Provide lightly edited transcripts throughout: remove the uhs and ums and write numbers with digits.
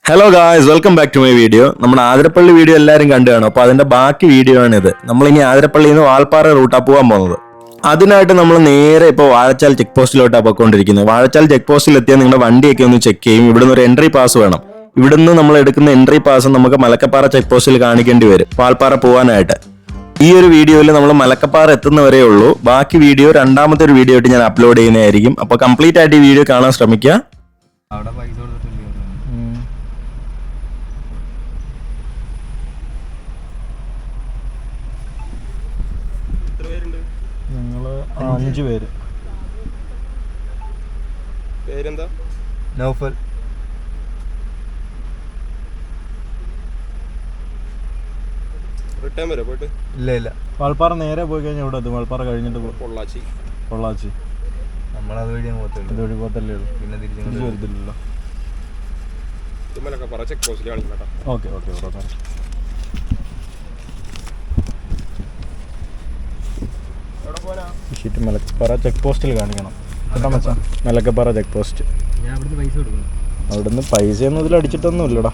Hello guys, welcome back to my video. നമ്മുടെ Athirappilly video എല്ലാവരും കണ്ടു കാണും. അപ്പോൾ അതിന്റെ ബാക്കി വീഡിയോ ആണിത്. നമ്മളിനി ആതിരപ്പള്ളിയിൽ നിന്ന് വാൾപ്പാറ റൂട്ടാണ് പോകാൻ പോകുന്നത്. അതിനായിട്ട് നമ്മൾ നേരെ ഇപ്പോൾ വാഴച്ചാൽ ചെക്ക് പോസ്റ്റിലോട്ടാണ് പോയിക്കൊണ്ടിരിക്കുന്നത്. വാഴച്ചാൽ ചെക്ക് പോസ്റ്റിൽ എത്തിയാൽ നിങ്ങളുടെ വണ്ടിയൊക്കെ ഒന്ന് ചെക്ക് ചെയ്യും. ഇവിടുന്ന് ഒരു എൻട്രി പാസ് വേണം. ഇവിടുന്ന് നമ്മൾ എടുക്കുന്ന എൻട്രി പാസ് നമുക്ക് മലക്കപ്പാറ ചെക്ക് പോസ്റ്റിൽ കാണിക്കേണ്ടി വരും വാൾപ്പാറ പോകാനായിട്ട്. ഈ ഒരു വീഡിയോയിൽ നമ്മൾ മലക്കപ്പാറ എത്തുന്നവരേ ഉള്ളൂ. ബാക്കി വീഡിയോ രണ്ടാമത്തെ ഒരു വീഡിയോ ആയിട്ട് ഞാൻ അപ്ലോഡ് ചെയ്യുന്നതായിരിക്കും. അപ്പോൾ കംപ്ലീറ്റ് ആയിട്ട് ഈ വീഡിയോ കാണാൻ ശ്രമിക്കുക. അവിടെ പൈസ കൊടുത്തിട്ടില്ല. ഞങ്ങള് 5 പേര്. പേരെന്താ? നൗഫൽ. റിട്ടേൺ വരെ പോയിട്ട് ഇല്ല. വാൾപ്പാറ നേരെ പോയി കഴിഞ്ഞാൽ ഇവിടെ എത്തും. വാൾപ്പാറ കഴിഞ്ഞിട്ട് പൊള്ളാച്ചി നമ്മളത് വഴി പോകത്തുള്ളൂ. ഇതുവഴി പോകത്തല്ലേ ഉള്ളൂ. പിന്നെ തിരിച്ചു വരത്തില്ലല്ലോ. ചെക്ക് പോസ്റ്റിൽ കാണിക്കട്ടോ. ഓക്കെ ഷീറ്റ് മലക്കപ്പാറ ചെക്ക് പോസ്റ്റിൽ കാണിക്കണം കേട്ടോ മച്ചാ. Malakkappara check post. ഞാൻ അവിടുന്ന് പൈസ കൊടുക്കണം. അവിടുന്ന് പൈസയൊന്നും ഇതിൽ അടിച്ചിട്ടൊന്നും ഇല്ലടാ.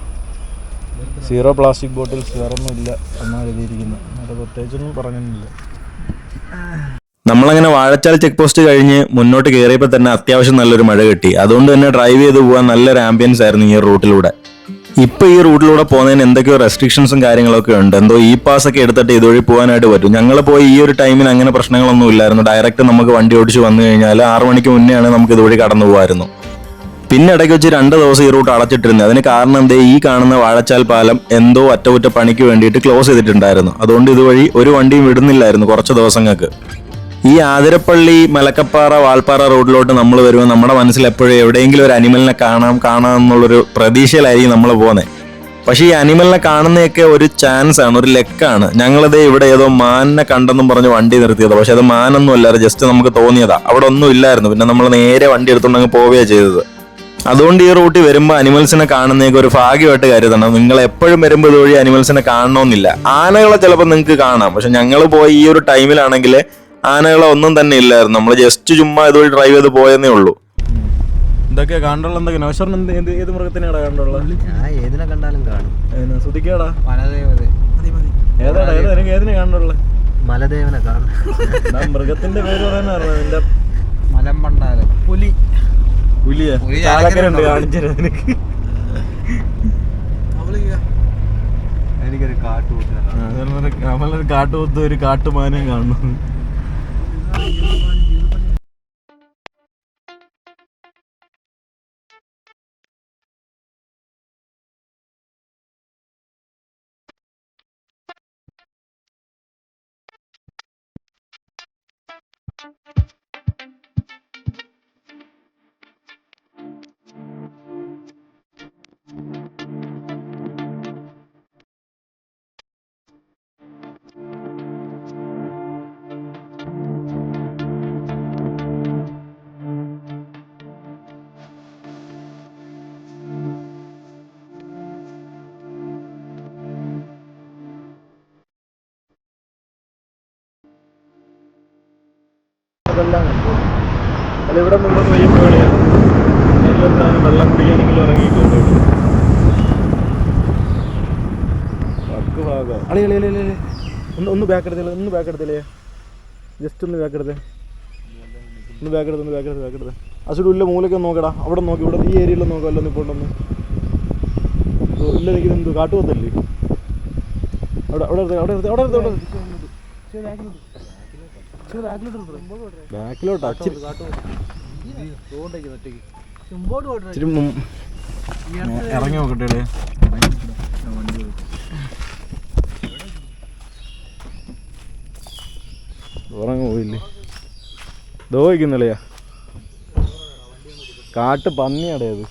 0 പ്ലാസ്റ്റിക് ബോട്ടിൽസ് വേറൊന്നും ഇല്ല എന്നാണ് എഴുതിയിരിക്കുന്നത്. അത് പ്രത്യേകിച്ചൊന്നും പറഞ്ഞില്ല. നമ്മളങ്ങനെ വാഴച്ചാൽ ചെക്ക് പോസ്റ്റ് കഴിഞ്ഞ് മുന്നോട്ട് കയറിയപ്പോൾ തന്നെ അത്യാവശ്യം നല്ലൊരു മഴ കിട്ടി. അതുകൊണ്ട് തന്നെ ഡ്രൈവ് ചെയ്ത് പോകാൻ നല്ലൊരു ആംബിയൻസ് ആയിരുന്നു ഈ റൂട്ടിലൂടെ. ഇപ്പോൾ ഈ റൂട്ടിലൂടെ പോകുന്നതിന് എന്തൊക്കെയോ റെസ്ട്രിക്ഷൻസും കാര്യങ്ങളൊക്കെ ഉണ്ട്. എന്തോ ഈ പാസ് ഒക്കെ എടുത്തിട്ട് ഇതുവഴി പോകാനായിട്ട് പറ്റും. ഞങ്ങൾ പോയി ഈ ഒരു ടൈമിന് അങ്ങനെ പ്രശ്നങ്ങളൊന്നും ഇല്ലായിരുന്നു. ഡയറക്റ്റ് നമുക്ക് വണ്ടി ഓടിച്ച് വന്നു കഴിഞ്ഞാൽ 6 മണിക്ക് മുന്നെയാണ് നമുക്ക് ഇതുവഴി കടന്നു പോകുമായിരുന്നു. പിന്നെ ഇടയ്ക്ക് വെച്ച് 2 ദിവസം ഈ റൂട്ട് അടച്ചിട്ടിരുന്നത്. അതിന് കാരണം എന്തേ, ഈ കാണുന്ന വാഴച്ചാൽ പാലം എന്തോ അറ്റകുറ്റപ്പണിക്ക് വേണ്ടിയിട്ട് ക്ലോസ് ചെയ്തിട്ടുണ്ടായിരുന്നു. അതുകൊണ്ട് ഇതുവഴി ഒരു വണ്ടിയും വിടുന്നില്ലായിരുന്നു കുറച്ച് ദിവസങ്ങൾക്ക്. ഈ ആതിരപ്പള്ളി മലക്കപ്പാറ വാൾപ്പാറ റോഡിലോട്ട് നമ്മൾ വരുമ്പോൾ നമ്മുടെ മനസ്സിൽ എപ്പോഴും എവിടെയെങ്കിലും ഒരു അനിമലിനെ കാണാം എന്നുള്ളൊരു പ്രതീക്ഷയിലായിരിക്കും നമ്മൾ പോകുന്നത്. പക്ഷേ ഈ അനിമലിനെ കാണുന്നതൊക്കെ ഒരു ചാൻസ് ആണ്, ഒരു ലെക്കാണ്. ഞങ്ങളിതേ ഇവിടെ ഏതോ മാനിനെ കണ്ടെന്നും പറഞ്ഞ് വണ്ടി നിർത്തിയത്. പക്ഷെ അത് മാനൊന്നും അല്ലായിരുന്നു, ജസ്റ്റ് നമുക്ക് തോന്നിയതാ. അവിടെ ഒന്നും ഇല്ലായിരുന്നു. പിന്നെ നമ്മൾ നേരെ വണ്ടി എടുത്തുകൊണ്ട് അങ്ങ് പോവുകയാണ് ചെയ്തത്. അതുകൊണ്ട് ഈ റൂട്ടിൽ വരുമ്പോൾ അനിമൽസിനെ കാണുന്നതൊക്കെ ഒരു ഭാഗ്യമായിട്ട് കരുതണം. നിങ്ങൾ എപ്പോഴും വരുമ്പോൾ ഇതുവഴി അനിമൽസിനെ കാണണമെന്നില്ല. ആനകളെ ചിലപ്പോൾ നിങ്ങൾക്ക് കാണാം. പക്ഷെ ഞങ്ങൾ പോയി ഈ ഒരു ടൈമിലാണെങ്കിൽ ആനകളെ ഒന്നും തന്നെ ഇല്ലായിരുന്നു. നമ്മൾ ജസ്റ്റ് ചുമ്മാ ഇതുവഴി ഡ്രൈവ് ചെയ്ത് പോയെന്നേ ഉള്ളൂ. എന്തൊക്കെയാ കാണുള്ള? എന്തൊക്കെ നൗഷറിന് ഏത് മൃഗത്തിനാടാ കാണുള്ള? ഞാൻ ഏതിനെ കണ്ടാലും കാണും. സുധിക്കാടാ? മലദേവത. എനിക്ക് ഏതിനെ കാണുള്ള? മലദേവനെ കാണും. മൃഗത്തിന്റെ പേര് പറയാനാണ് നിന്റെ? മലമ്പണ്ടാല്. പുലിയാ? ചാലക്കരുണ്ട്, കാണിച്ചത് എനിക്ക്. എനിക്കൊരു നമ്മളൊരു കാട്ടുപോത്ത് ഒരു കാട്ടുമാനെയും കാണുന്നു. അതെല്ലാം അല്ല, ഇവിടെ മുഴുവൻ വയ്യപ്പോഴാണ് വെള്ളം കുടിക്കാനെങ്കിലും ഇറങ്ങിയിട്ടുണ്ട്. വർക്ക് ഭാഗം ഒന്ന് ബാക്ക് എടുത്തില്ലേ ജസ്റ്റ് ഒന്ന് ബാക്ക് എടുത്തേ. അസുഖം ഇല്ല, മൂലൊക്കെ നോക്കടാ. അവിടെ നോക്കി, ഇവിടെ ഈ ഏരിയയിൽ നോക്കാം. അല്ല ഇപ്പോൾ ഉണ്ടെന്ന് ഇല്ല. എനിക്കിതെന്ത് കാട്ടുപോത്തല്ലേ? ബാക്കിലോട്ടാ ഇച്ചിരി ഇറങ്ങി നോക്കട്ടെ. ഉറങ്ങി പോയില്ലേ? ദോഹിക്കുന്നില്ലയാ. കാട്ട് പന്നിയാടേ അത്.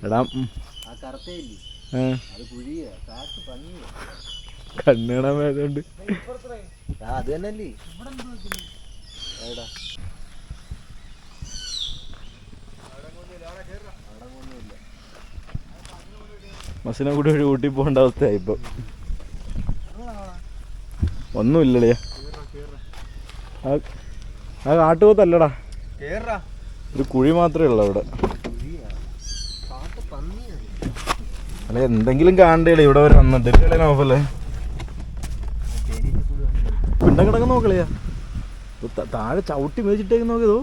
എടാ കണ്ണുകാണാൻ വേദമുണ്ട്. അത് തന്നെയല്ലേ മസിനെ കൂടി ഒരു ഊട്ടി പോകേണ്ട അവസ്ഥയായി ഇപ്പൊ. ഒന്നുമില്ലടേ. ആ കാട്ടുപോത്തല്ലടാ. ഒരു കുഴി മാത്രമേ ഉള്ളൂ അവിടെ. അല്ല എന്തെങ്കിലും കാണണ്ടേ ഇവിടെ വരെ വന്നിട്ട് നോക്കല്ലേ. പിണ്ടം കിടക്കുന്ന നോക്കളിയാ, താഴെ ചവിട്ടി മേടിച്ചിട്ടേക്ക് നോക്കിയതോ.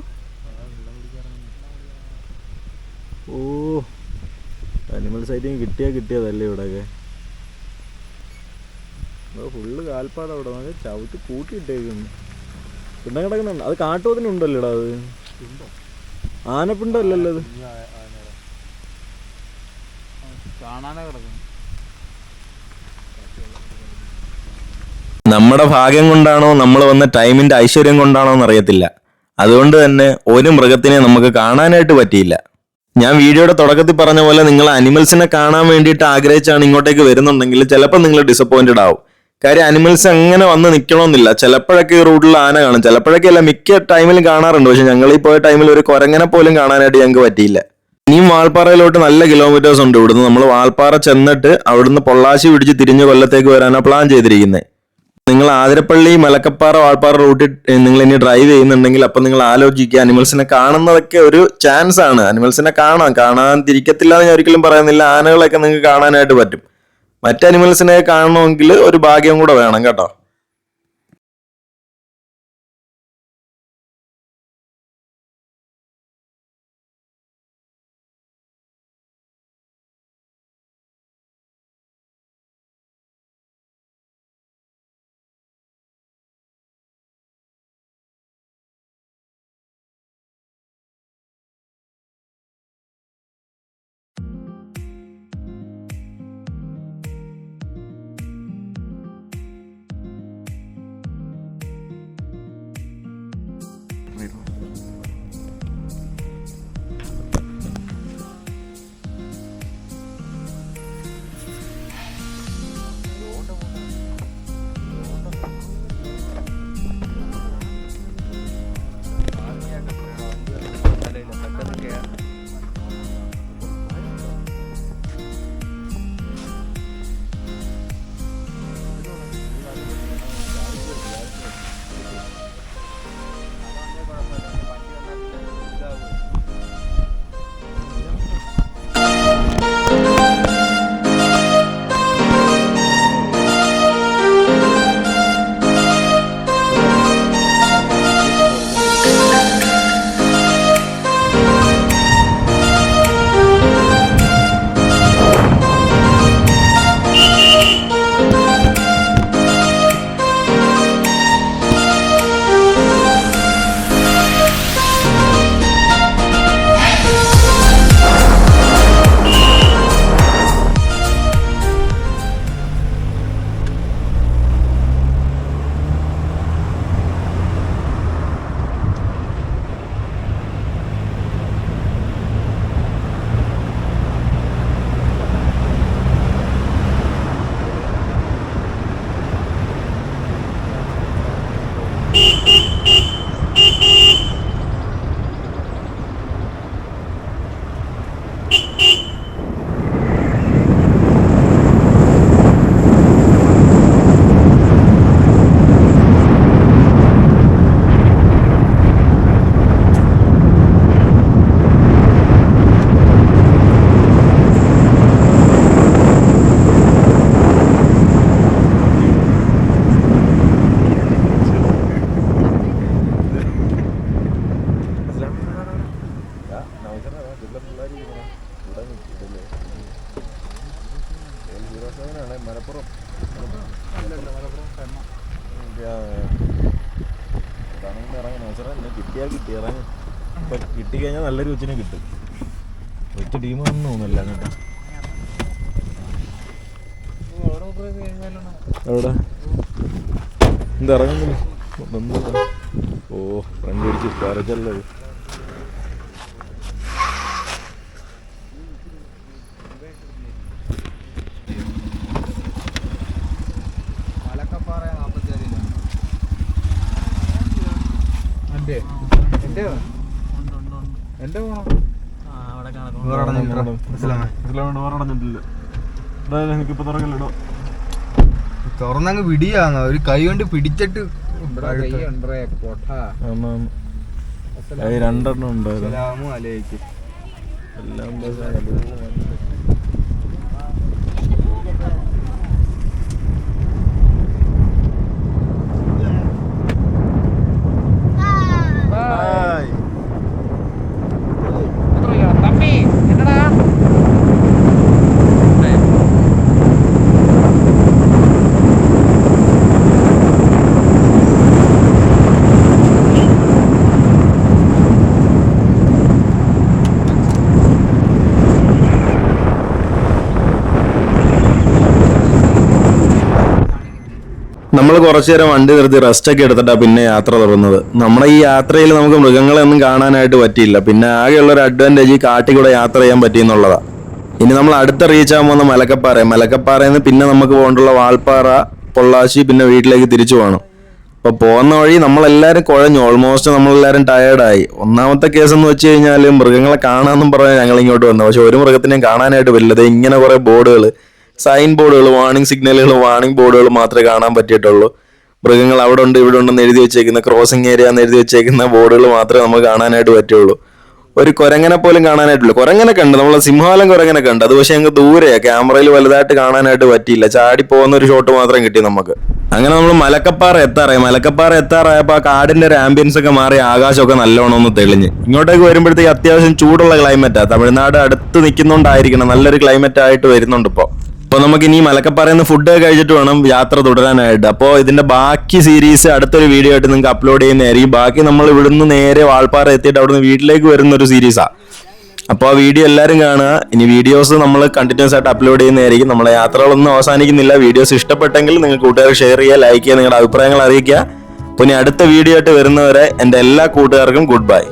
ഓ അനിമൽ സൈറ്റിങ് കിട്ടിയതല്ലേ ഇവിടെയൊക്കെ. ഫുള്ള് കാൽപ്പാട് അവിടെ നോക്കി ചവിട്ടി കൂട്ടിയിട്ടേക്കുന്നു. പിണ്ടം കിടക്കുന്നുണ്ട്. അത് കാട്ടുപോത്തിനുണ്ടല്ലോ ഇടാ. അത് ആനപ്പിണ്ടല്ലല്ലോ അത്. നമ്മുടെ ഭാഗ്യം കൊണ്ടാണോ നമ്മൾ വന്ന ടൈമിന്റെ ഐശ്വര്യം കൊണ്ടാണോ എന്നറിയത്തില്ല. അതുകൊണ്ട് തന്നെ ഒരു മൃഗത്തിനെ നമുക്ക് കാണാനായിട്ട് പറ്റിയില്ല. ഞാൻ വീഡിയോയുടെ തുടക്കത്തിൽ പറഞ്ഞ പോലെ നിങ്ങൾ അനിമൽസിനെ കാണാൻ വേണ്ടിയിട്ട് ആഗ്രഹിച്ചാണ് ഇങ്ങോട്ടേക്ക് വരുന്നുണ്ടെങ്കിൽ ചിലപ്പോൾ നിങ്ങൾ ഡിസപ്പോയിന്റഡ് ആവും. കാര്യം അനിമൽസ് അങ്ങനെ വന്ന് നിൽക്കണമെന്നില്ല. ചിലപ്പോഴൊക്കെ ഈ റൂട്ടിൽ ആന കാണും, ചിലപ്പോഴൊക്കെ അല്ല, മിക്ക ടൈമിലും കാണാറുണ്ട്. പക്ഷെ ഞങ്ങൾ ഈ പോയ ടൈമിൽ ഒരു കുരങ്ങനെ പോലും കാണാനായിട്ട് ഞങ്ങൾക്ക് പറ്റിയില്ല. ഇനിയും വാൾപ്പാറയിലോട്ട് നല്ല കിലോമീറ്റേഴ്സ് ഉണ്ട് ഇവിടുന്ന്. നമ്മൾ വാൾപ്പാറ ചെന്നിട്ട് അവിടുന്ന് പൊള്ളാശി പിടിച്ച് തിരിഞ്ഞ് കൊല്ലത്തേക്ക് വരാനാണ് പ്ലാൻ ചെയ്തിരിക്കുന്നത്. നിങ്ങൾ ആതിരപ്പള്ളി, മലക്കപ്പാറ, വാൾപ്പാറ റൂട്ടിൽ നിങ്ങൾ ഇനി ഡ്രൈവ് ചെയ്യുന്നുണ്ടെങ്കിൽ അപ്പം നിങ്ങൾ ആലോചിക്കുക, അനിമൽസിനെ കാണുന്നതൊക്കെ ഒരു ചാൻസ് ആണ്. അനിമൽസിനെ കാണാതിരിക്കത്തില്ല എന്ന് ഞാൻ ഒരിക്കലും പറയുന്നില്ല. ആനകളൊക്കെ നിങ്ങൾക്ക് കാണാനായിട്ട് പറ്റും. മറ്റ് അനിമൽസിനെ കാണണമെങ്കിൽ ഒരു ഭാഗ്യം കൂടെ വേണം കേട്ടോ. കിട്ടിക്കഴിഞ്ഞാൽ നല്ലൊരു കൊച്ചിനെ കിട്ടും. ഒറ്റ ടീം ഒന്നും തോന്നില്ല കേട്ടോ. എവിടെ എന്താ ഇറങ്ങുന്നില്ല? ഓ ഫ്രണ്ട് അടിച്ച് പരച്ചല്ലോ. തുറന്നങ്ങ് പിടിയാന്നോ? ഒരു കൈ കൊണ്ട് പിടിച്ചിട്ട് രണ്ടെണ്ണം ഉണ്ട് അലയിക്കും എല്ലാം തമ്പി എന്നടാ നമ്മൾ കുറച്ചു നേരം വണ്ടി നിർത്തി റെസ്റ്റ് ഒക്കെ എടുത്തിട്ടാ പിന്നെ യാത്ര തുടർന്നത്. നമ്മുടെ ഈ യാത്രയിൽ നമുക്ക് മൃഗങ്ങളെ ഒന്നും കാണാനായിട്ട് പറ്റിയില്ല. പിന്നെ ആകെയുള്ള ഒരു അഡ്വാൻറ്റേജ് ഈ കാട്ടിൽ കൂടെ യാത്ര ചെയ്യാൻ പറ്റിയെന്നുള്ളതാ. ഇനി നമ്മൾ അടുത്ത റീച്ച് ആകാൻ പോകുന്ന മലക്കപ്പാറയിൽ നിന്ന് പിന്നെ നമുക്ക് പോകേണ്ടുള്ള വാൾപ്പാറ, പൊള്ളാച്ചി, പിന്നെ വീട്ടിലേക്ക് തിരിച്ചു പോകണം. അപ്പോൾ പോകുന്ന വഴി നമ്മളെല്ലാവരും കുഴഞ്ഞു. ഓൾമോസ്റ്റ് നമ്മളെല്ലാവരും ടയേർഡായി. ഒന്നാമത്തെ കേസ് എന്ന് വെച്ച് കഴിഞ്ഞാൽ മൃഗങ്ങളെ കാണാമെന്നും പറഞ്ഞാൽ ഞങ്ങൾ ഇങ്ങോട്ട് വന്നത്. പക്ഷെ ഒരു മൃഗത്തിനെയും കാണാനായിട്ട് പറ്റില്ല. ഇങ്ങനെ കുറേ ബോർഡുകൾ, സൈൻ ബോർഡുകൾ, വാർണിംഗ് സിഗ്നലുകൾ, വാർണിംഗ് ബോർഡുകൾ മാത്രമേ കാണാൻ പറ്റിയിട്ടുള്ളൂ. മൃഗങ്ങൾ അവിടെ ഉണ്ട് ഇവിടെ ഉണ്ടെന്ന് എഴുതി വെച്ചേക്കുന്ന, ക്രോസിംഗ് ഏരിയ എന്ന് എഴുതി വെച്ചേക്കുന്ന ബോർഡുകൾ മാത്രമേ നമുക്ക് കാണാനായിട്ട് പറ്റുള്ളൂ. ഒരു കുരങ്ങനെ പോലും കാണാനായിട്ടില്ല. കുരങ്ങനൊക്കെ ഉണ്ട്, നമ്മളെ സിംഹവാലം കുരങ്ങനൊക്കെ ഉണ്ട്. അത് പക്ഷേ ഞങ്ങൾക്ക് ദൂരെയാണ്, ക്യാമറയിൽ വലുതായിട്ട് കാണാനായിട്ട് പറ്റിയില്ല. ചാടി പോകുന്ന ഒരു ഷോട്ട് മാത്രം കിട്ടി നമുക്ക്. അങ്ങനെ നമ്മൾ മലക്കപ്പാറ എത്താറായപ്പോൾ ആ കാടിന്റെ ഒരു ആംബിയൻസ് ഒക്കെ മാറി, ആകാശമൊക്കെ നല്ലോണം ഒന്ന് തെളിഞ്ഞ്. ഇങ്ങോട്ടേക്ക് വരുമ്പോഴത്തേക്ക് അത്യാവശ്യം ചൂടുള്ള ക്ലൈമറ്റാണ്. തമിഴ്നാട് അടുത്ത് നിൽക്കുന്നതുകൊണ്ടായിരിക്കണം നല്ലൊരു ക്ലൈമറ്റ് ആയിട്ട് വരുന്നുണ്ട് ഇപ്പോൾ. അപ്പോൾ നമുക്ക് ഇനി മലക്കപ്പാറയിൽ നിന്ന് ഫുഡ് കഴിച്ചിട്ട് വേണം യാത്ര തുടരാനായിട്ട്. അപ്പോൾ ഇതിന്റെ ബാക്കി സീരീസ് അടുത്തൊരു വീഡിയോ ആയിട്ട് നിങ്ങൾക്ക് അപ്ലോഡ് ചെയ്യുന്നതായിരിക്കും. ബാക്കി നമ്മൾ ഇവിടുന്ന് നേരെ വാൾപ്പാറ എത്തിയിട്ട് അവിടുന്ന് വീട്ടിലേക്ക് വരുന്ന ഒരു സീരീസാണ്. അപ്പോൾ ആ വീഡിയോ എല്ലാവരും കാണുക. ഇനി വീഡിയോസ് നമ്മൾ കണ്ടിന്യൂസ് ആയിട്ട് അപ്ലോഡ് ചെയ്യുന്നതായിരിക്കും. നമ്മളെ യാത്രകളൊന്നും അവസാനിക്കുന്നില്ല. വീഡിയോസ് ഇഷ്ടപ്പെട്ടെങ്കിൽ നിങ്ങൾ കൂട്ടുകാർക്ക് ഷെയർ ചെയ്യുക, ലൈക്ക് ചെയ്യുക, നിങ്ങളുടെ അഭിപ്രായങ്ങൾ അറിയിക്കുക. അപ്പോൾ ഇനി അടുത്ത വീഡിയോ ആയിട്ട് വരുന്നവരെ എൻ്റെ എല്ലാ കൂട്ടുകാർക്കും ഗുഡ് ബൈ.